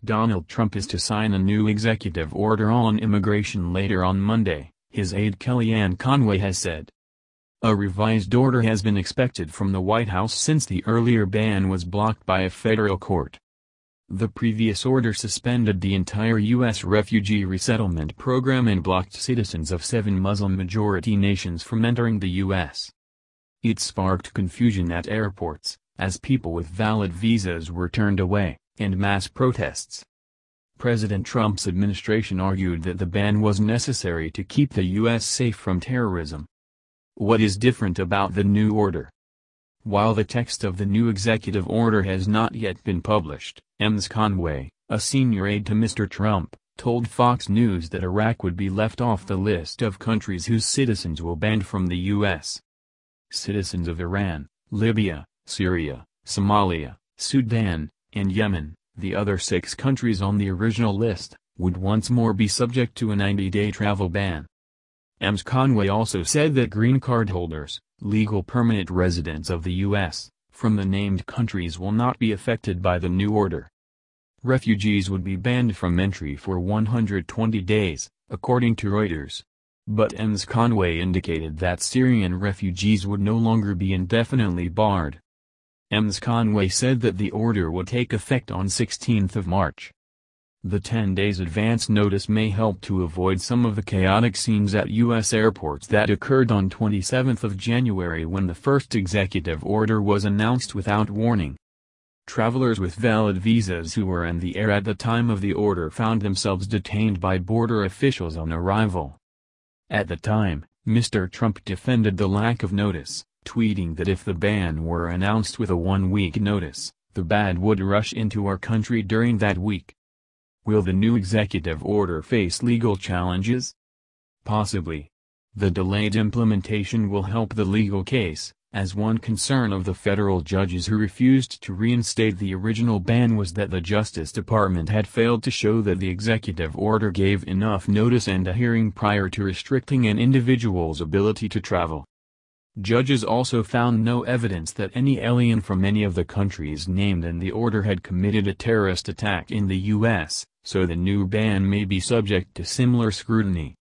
Donald Trump is to sign a new executive order on immigration later on Monday, his aide Kellyanne Conway has said. A revised order has been expected from the White House since the earlier ban was blocked by a federal court. The previous order suspended the entire U.S. refugee resettlement program and blocked citizens of 7 Muslim-majority nations from entering the U.S. It sparked confusion at airports, as people with valid visas were turned away, and mass protests. President Trump's administration argued that the ban was necessary to keep the U.S. safe from terrorism. What is different about the new order? While the text of the new executive order has not yet been published, Ms. Conway, a senior aide to Mr. Trump, told Fox News that Iraq would be left off the list of countries whose citizens will be banned from the U.S. Citizens of Iran, Libya, Syria, Somalia, Sudan, and Yemen, the other 6 countries on the original list, would once more be subject to a 90-day travel ban. Ms. Conway also said that green card holders, legal permanent residents of the U.S., from the named countries will not be affected by the new order. Refugees would be banned from entry for 120 days, according to Reuters. But Ms. Conway indicated that Syrian refugees would no longer be indefinitely barred. Ms. Conway said that the order would take effect on 16th of March. The 10 days advance notice may help to avoid some of the chaotic scenes at U.S. airports that occurred on 27th of January when the first executive order was announced without warning. Travelers with valid visas who were in the air at the time of the order found themselves detained by border officials on arrival. At the time, Mr. Trump defended the lack of notice, tweeting that if the ban were announced with a 1-week notice, the ban would rush into our country during that week. Will the new executive order face legal challenges? Possibly. The delayed implementation will help the legal case, as one concern of the federal judges who refused to reinstate the original ban was that the Justice Department had failed to show that the executive order gave enough notice and a hearing prior to restricting an individual's ability to travel. Judges also found no evidence that any alien from any of the countries named in the order had committed a terrorist attack in the U.S., so the new ban may be subject to similar scrutiny.